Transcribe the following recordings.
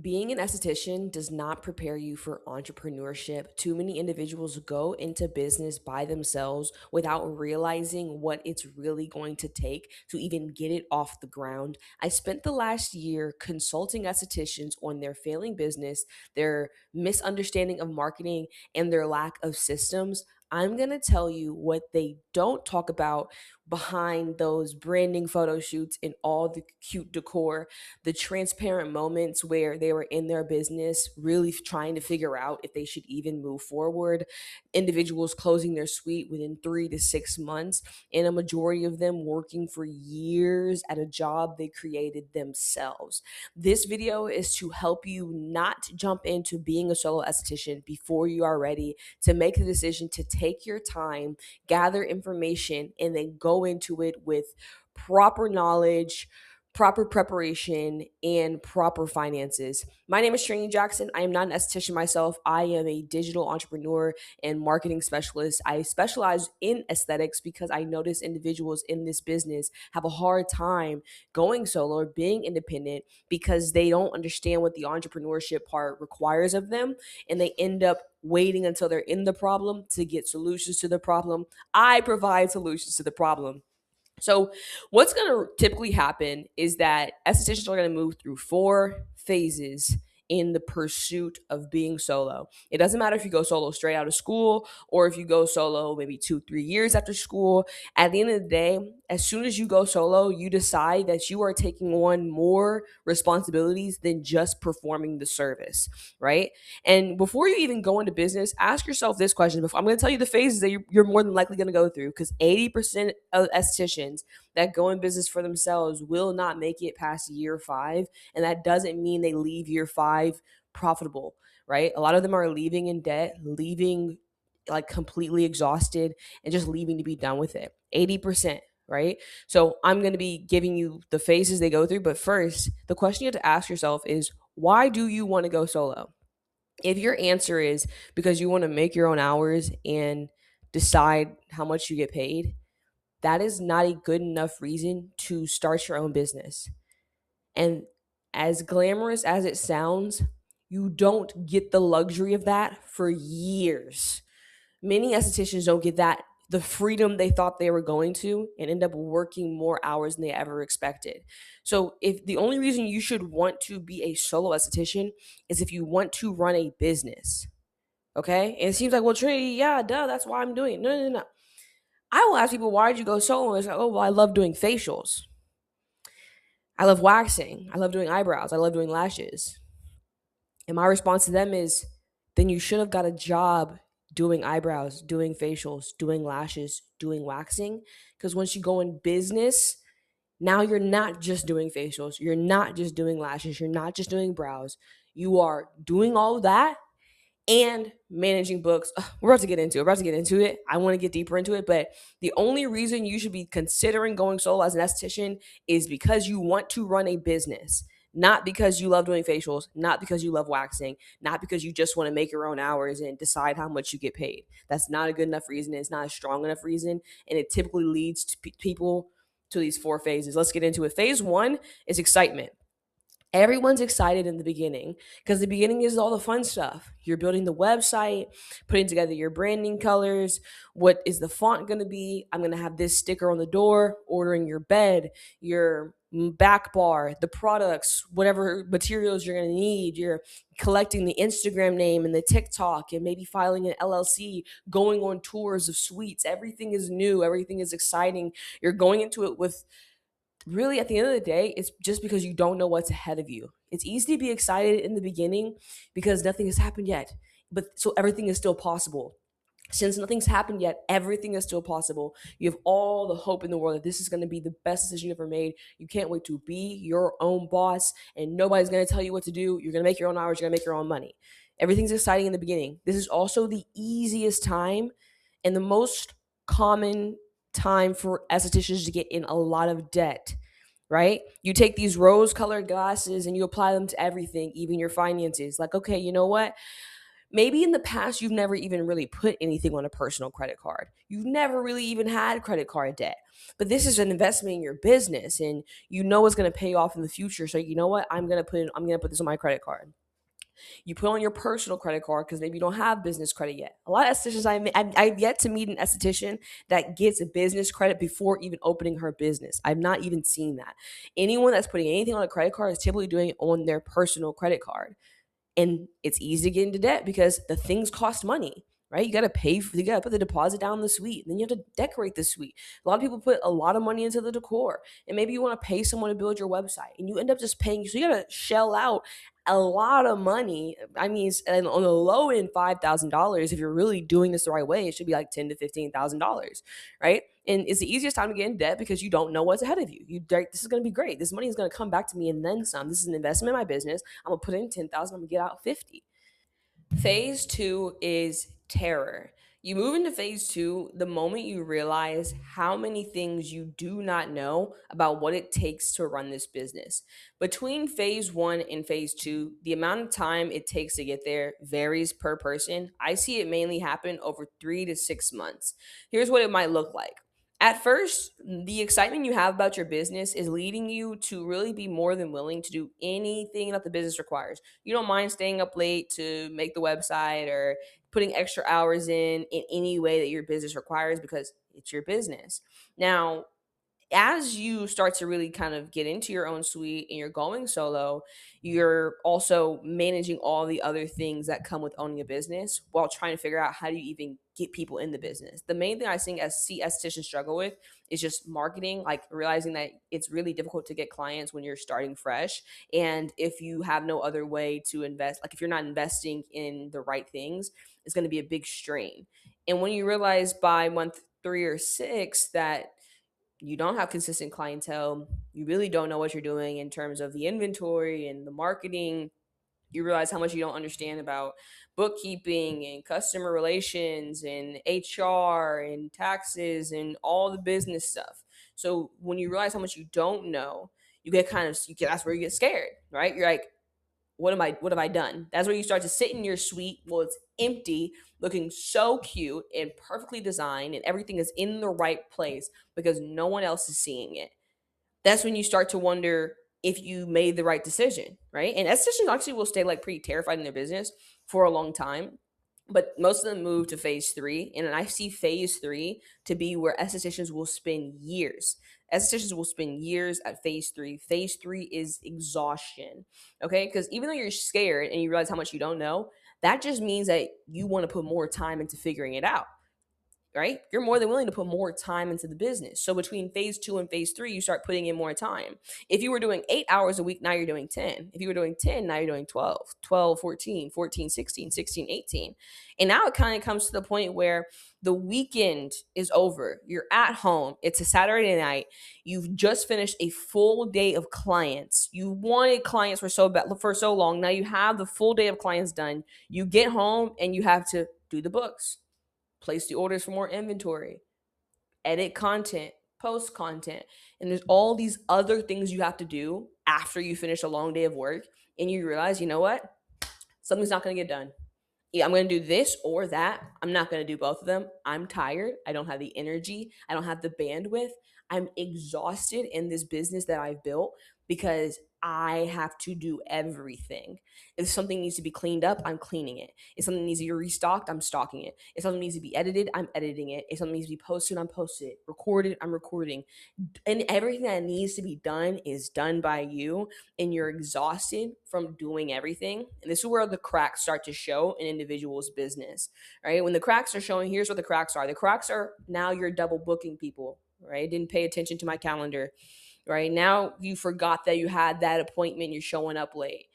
Being an esthetician does not prepare you for entrepreneurship. Too many individuals go into business by themselves without realizing what it's really going to take to even get it off the ground. I spent the last year consulting estheticians on their failing business, their misunderstanding of marketing, and their lack of systems. I'm going to tell you what they don't talk about behind those branding photo shoots and all the cute decor, the transparent moments where they were in their business really trying to figure out if they should even move forward, individuals closing their suite within 3 to 6 months, and a majority of them working for years at a job they created themselves. This video is to help you not jump into being a solo esthetician before you are ready, to make the decision to take your time, gather information, and then go into it with proper knowledge, proper preparation, and proper finances. My name is Trini Jackson. I am not an esthetician myself. I am a digital entrepreneur and marketing specialist. I specialize in aesthetics because I notice individuals in this business have a hard time going solo or being independent because they don't understand what the entrepreneurship part requires of them, and they end up waiting until they're in the problem to get solutions to the problem. I provide solutions to the problem. So, what's going to typically happen is that estheticians are going to move through 4 phases in the pursuit of being solo. It doesn't matter if you go solo straight out of school or if you go solo maybe 2, 3 years after school. At the end of the day, as soon as you go solo, you decide that you are taking on more responsibilities than just performing the service, right? And before you even go into business, ask yourself this question. Before I'm going to tell you the phases that you're more than likely going to go through, because 80% of estheticians that go in business for themselves will not make it past year 5. And that doesn't mean they leave year 5 profitable, right? A lot of them are leaving in debt, leaving like completely exhausted, and just leaving to be done with it. 80%. Right. So I'm going to be giving you the phases they go through. But first, the question you have to ask yourself is, why do you want to go solo? If your answer is because you want to make your own hours and decide how much you get paid, that is not a good enough reason to start your own business. And as glamorous as it sounds, you don't get the luxury of that for years. Many estheticians don't get that the freedom they thought they were going to and end up working more hours than they ever expected. So if the only reason you should want to be a solo esthetician is if you want to run a business, okay? And it seems like, well, Trinity, yeah, duh, that's why I'm doing it. No, no, no. I will ask people, why did you go solo? And it's like, oh, well, I love doing facials. I love waxing. I love doing eyebrows. I love doing lashes. And my response to them is, then you should have got a job doing eyebrows, doing facials, doing lashes, doing waxing. Because once you go in business, now you're not just doing facials. You're not just doing lashes. You're not just doing brows. You are doing all of that and managing books. Ugh, we're about to get into it. We're about to get into it. I want to get deeper into it. But the only reason you should be considering going solo as an esthetician is because you want to run a business, not because you love doing facials, not because you love waxing, not because you just want to make your own hours and decide how much you get paid. That's not a good enough reason. It's not a strong enough reason. And it typically leads to people to these 4 phases. Let's get into it. Phase 1 is excitement. Everyone's excited in the beginning because the beginning is all the fun stuff. You're building the website, putting together your branding colors. What is the font going to be? I'm going to have this sticker on the door, ordering your bed, your back bar, the products, whatever materials you're going to need. You're collecting the Instagram name and the TikTok and maybe filing an LLC, going on tours of suites. Everything is new. Everything is exciting. You're going into it with really, at the end of the day, it's just because you don't know what's ahead of you. It's easy to be excited in the beginning because nothing has happened yet, but so everything is still possible. Since nothing's happened yet, everything is still possible. You have all the hope in the world that this is going to be the best decision you ever made. You can't wait to be your own boss, and nobody's going to tell you what to do. You're going to make your own hours, you're going to make your own money. Everything's exciting in the beginning. This is also the easiest time and the most common time for estheticians to get in a lot of debt, right? You take these rose colored glasses and you apply them to everything, even your finances. Like, okay, you know what? Maybe in the past, you've never even really put anything on a personal credit card. You've never really even had credit card debt. But this is an investment in your business and you know it's going to pay off in the future. So you know what? I'm going to put this on my credit card. You put on your personal credit card because maybe you don't have business credit yet. A lot of estheticians, I've yet to meet an esthetician that gets a business credit before even opening her business. I've not even seen that. Anyone that's putting anything on a credit card is typically doing it on their personal credit card. And it's easy to get into debt because the things cost money, right? You got to put the deposit down in the suite. Then you have to decorate the suite. A lot of people put a lot of money into the decor, and maybe you want to pay someone to build your website, and you end up just paying. So you got to shell out a lot of money. I mean, and on the low end, $5,000. If you're really doing this the right way, it should be like $10,000 to $15,000, right? And it's the easiest time to get in debt because you don't know what's ahead of you. This is going to be great. This money is going to come back to me and then some. This is an investment in my business. I'm gonna put in 10,000. I'm gonna get out 50. Phase two is terror. You move into phase two the moment you realize how many things you do not know about what it takes to run this business. Between phase one and phase two, the amount of time it takes to get there varies per person. I see it mainly happen over 3 to 6 months. Here's what it might look like. At first, the excitement you have about your business is leading you to really be more than willing to do anything that the business requires. You don't mind staying up late to make the website or putting extra hours in any way that your business requires because it's your business. Now, as you start to really kind of get into your own suite and you're going solo, you're also managing all the other things that come with owning a business while trying to figure out how do you even get people in the business. The main thing I think see estheticians struggle with is just marketing, like realizing that it's really difficult to get clients when you're starting fresh. And if you have no other way to invest, like if you're not investing in the right things, it's going to be a big strain. And when you realize by month 3 or 6 that you don't have consistent clientele, you really don't know what you're doing in terms of the inventory and the marketing, you realize how much you don't understand about bookkeeping and customer relations and HR and taxes and all the business stuff. So when you realize how much you don't know, that's where you get scared, right? You're like, what have I done? That's where you start to sit in your suite. Well, it's empty, looking so cute and perfectly designed, and everything is in the right place because no one else is seeing it. That's when you start to wonder if you made the right decision, right? And estheticians actually will stay like pretty terrified in their business for a long time. But most of them move to phase three. And I see phase three to be where estheticians will spend years. Estheticians will spend years at phase three. Phase three is exhaustion. Okay. Because even though you're scared and you realize how much you don't know, that just means that you want to put more time into figuring it out, right? You're more than willing to put more time into the business. So between phase two and phase three, you start putting in more time. If you were doing 8 hours a week, now you're doing 10. If you were doing 10, now you're doing 12, 12, 14, 14, 16, 16, 18. And now it kind of comes to the point where the weekend is over. You're at home. It's a Saturday night. You've just finished a full day of clients. You wanted clients for so long. Now you have the full day of clients done. You get home and you have to do the books, place the orders for more inventory, edit content, post content. And there's all these other things you have to do after you finish a long day of work. And you realize, you know what? Something's not going to get done. Yeah, I'm going to do this or that. I'm not going to do both of them. I'm tired. I don't have the energy. I don't have the bandwidth. I'm exhausted in this business that I've built because I have to do everything. If something needs to be cleaned up, I'm cleaning it. If something needs to be restocked, I'm stocking it. If something needs to be edited, I'm editing it. If something needs to be posted, I'm posting it. Recorded, I'm recording. And everything that needs to be done is done by you, and you're exhausted from doing everything. And this is where the cracks start to show in individual's business, right? When the cracks are showing, here's what the cracks are. The cracks are now you're double booking people, right? Didn't pay attention to my calendar, right? Now you forgot that you had that appointment, you're showing up late.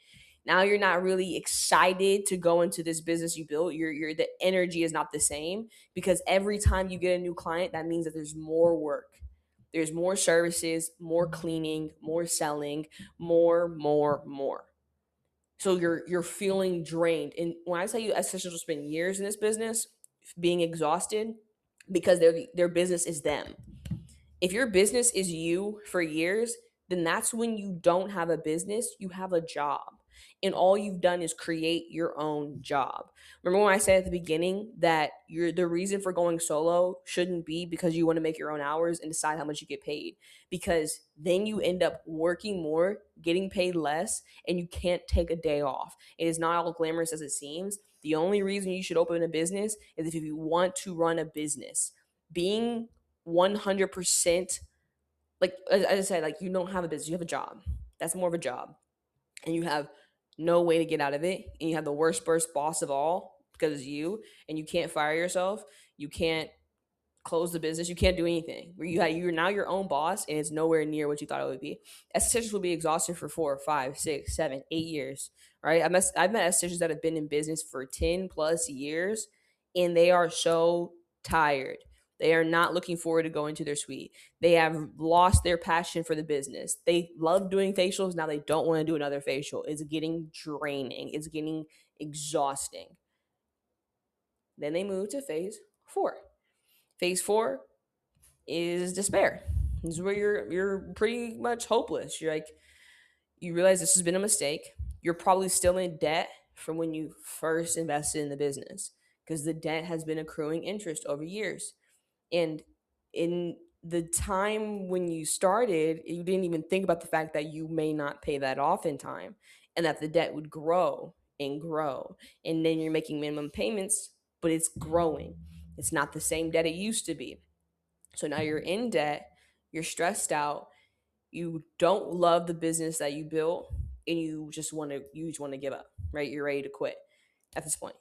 Now you're not really excited to go into this business you built. The energy is not the same because every time you get a new client, that means that there's more work. There's more services, more cleaning, more selling, more. So you're feeling drained. And when I tell you estheticians will spend years in this business being exhausted because their business is them. If your business is you for years, then that's when you don't have a business, you have a job. and all you've done is create your own job. Remember when I said at the beginning that the reason for going solo shouldn't be because you want to make your own hours and decide how much you get paid, because then you end up working more, getting paid less, and you can't take a day off. It is not all glamorous as it seems. The only reason you should open a business is if you want to run a business. Being 100%, like as I said, like you don't have a business, you have a job. That's more of a job, and you have no way to get out of it, and you have the worst boss of all because it's you, and you can't fire yourself. You can't close the business. You can't do anything. Where you're now your own boss, and it's nowhere near what you thought it would be. Estheticians will be exhausted for 4, 5, 6, 7, 8 years. Right? I've met estheticians that have been in business for 10 plus years, and they are so tired. They are not looking forward to going to their suite. They have lost their passion for the business. They love doing facials. Now they don't want to do another facial. It's getting draining. It's getting exhausting. Then they move to phase 4. Phase 4 is despair. This is where you're pretty much hopeless. You're like, you realize this has been a mistake. You're probably still in debt from when you first invested in the business, because the debt has been accruing interest over years. And in the time when you started, you didn't even think about the fact that you may not pay that off in time, and that the debt would grow and grow. And then you're making minimum payments, but it's growing. It's not the same debt it used to be. So now you're in debt, you're stressed out, you don't love the business that you built, and you just want to give up, right? You're ready to quit at this point.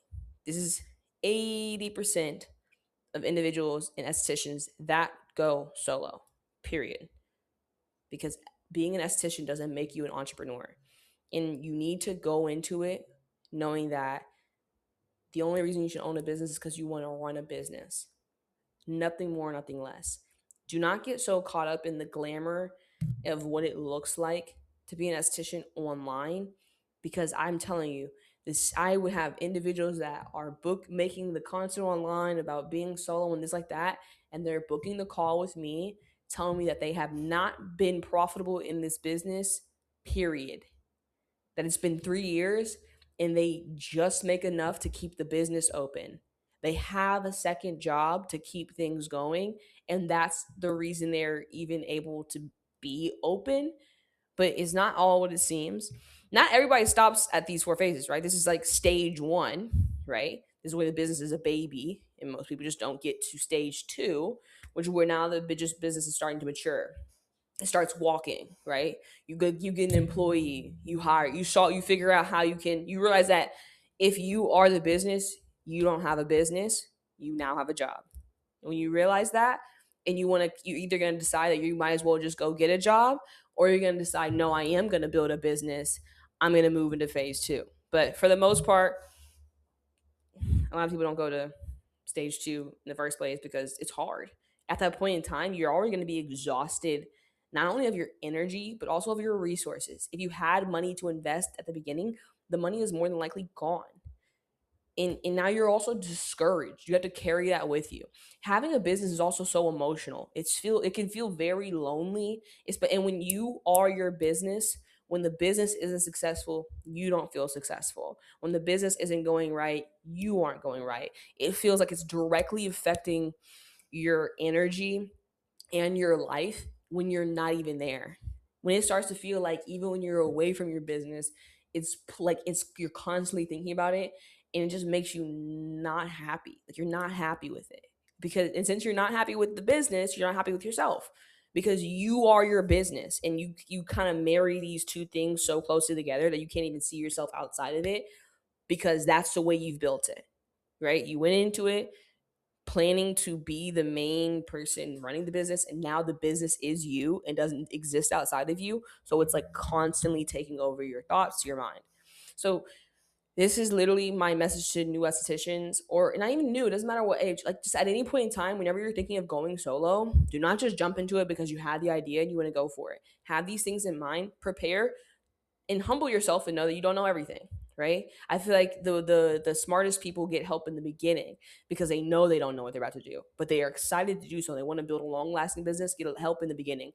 This is 80% of individuals and estheticians that go solo. Period. Because being an esthetician doesn't make you an entrepreneur. And you need to go into it knowing that the only reason you should own a business is because you want to run a business. Nothing more, nothing less. Do not get so caught up in the glamour of what it looks like to be an esthetician online, because I'm telling you, this I would have individuals that are making the content online about being solo and this like that, and they're booking the call with me, telling me that they have not been profitable in this business, period. That it's been 3 years and they just make enough to keep the business open. They have a second job to keep things going, and that's the reason they're even able to be open. But it's not all what it seems. Not everybody stops at these 4 phases, right? This is like stage 1, right? This is where the business is a baby, and most people just don't get to stage 2, which where now the business is starting to mature. It starts walking, right? You get an employee, you figure out how you realize that if you are the business, you don't have a business, you now have a job. When you realize that, and you're either going to decide that you might as well just go get a job, or you're going to decide, no, I am going to build a business, I'm going to move into phase 2. But for the most part, a lot of people don't go to stage 2 in the first place because it's hard. At that point in time, you're already going to be exhausted, not only of your energy, but also of your resources. If you had money to invest at the beginning, the money is more than likely gone. And now you're also discouraged. You have to carry that with you. Having a business is also so emotional. It can feel very lonely. And when you are your business, when the business isn't successful, you don't feel successful. When the business isn't going right, you aren't going right. It feels like it's directly affecting your energy and your life when you're not even there. When it starts to feel like even when you're away from your business, it's you're constantly thinking about it, and it just makes you not happy. Like you're not happy with it. And since you're not happy with the business, you're not happy with yourself, because you are your business, and you kind of marry these two things so closely together that you can't even see yourself outside of it, because that's the way you've built it. Right? You went into it planning to be the main person running the business, and now the business is you and doesn't exist outside of you, so it's like constantly taking over your thoughts, your mind. So this is literally my message to new estheticians, or not even new, it doesn't matter what age, like just at any point in time, whenever you're thinking of going solo, do not just jump into it because you had the idea and you want to go for it. Have these things in mind, prepare, and humble yourself and know that you don't know everything, right? I feel like the smartest people get help in the beginning because they know they don't know what they're about to do, but they are excited to do so. They want to build a long lasting business, get help in the beginning.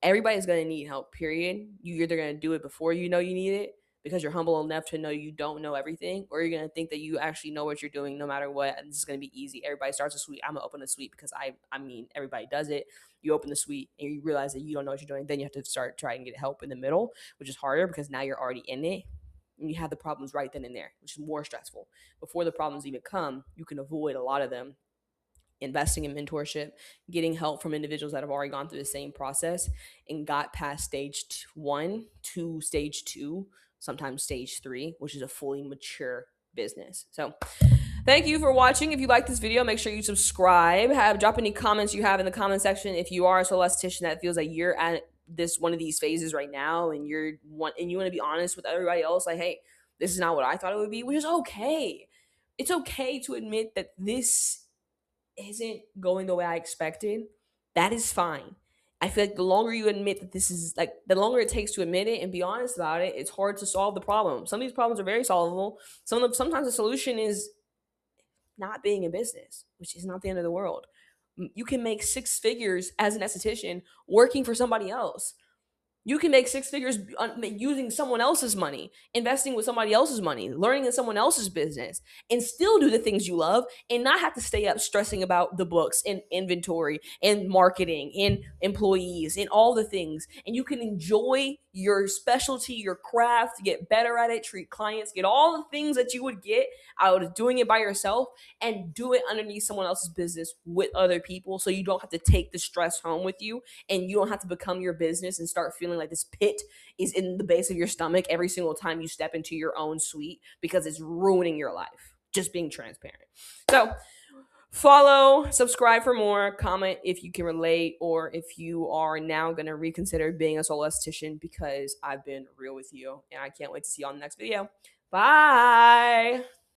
Everybody's going to need help, period. You either going to do it before you know you need it, because you're humble enough to know you don't know everything, or you're gonna think that you actually know what you're doing no matter what, and this is gonna be easy. Everybody starts a suite. I'm gonna open a suite because I mean everybody does it. You open the suite and you realize that you don't know what you're doing. Then you have to start trying to get help in the middle, which is harder because now you're already in it and you have the problems right then and there, which is more stressful. Before the problems even come, you can avoid a lot of them. Investing in mentorship, getting help from individuals that have already gone through the same process and got past stage 1 to stage 2, sometimes stage 3, which is a fully mature business. So thank you for watching. If you like this video, make sure you subscribe. Drop any comments you have in the comment section. If you are a solo esthetician that feels like you're at this one of these phases right now, and you want to be honest with everybody else, like, hey, this is not what I thought it would be, which is okay. It's okay to admit that this isn't going the way I expected. That is fine. I feel like the longer you admit that this is like, the longer it takes to admit it and be honest about it, it's hard to solve the problem. Some of these problems are very solvable. Sometimes the solution is not being in business, which is not the end of the world. You can make 6 figures as an esthetician working for somebody else. You can make 6 figures using someone else's money, investing with somebody else's money, learning in someone else's business, and still do the things you love and not have to stay up stressing about the books and inventory and marketing and employees and all the things. And you can enjoy your specialty, your craft, get better at it, treat clients, get all the things that you would get out of doing it by yourself and do it underneath someone else's business with other people, so you don't have to take the stress home with you and you don't have to become your business and start feeling like this pit is in the base of your stomach every single time you step into your own suite because it's ruining your life. Just being transparent. So follow, subscribe for more, comment if you can relate, or if you are now going to reconsider being a solo esthetician, because I've been real with you and I can't wait to see you on the next video. Bye.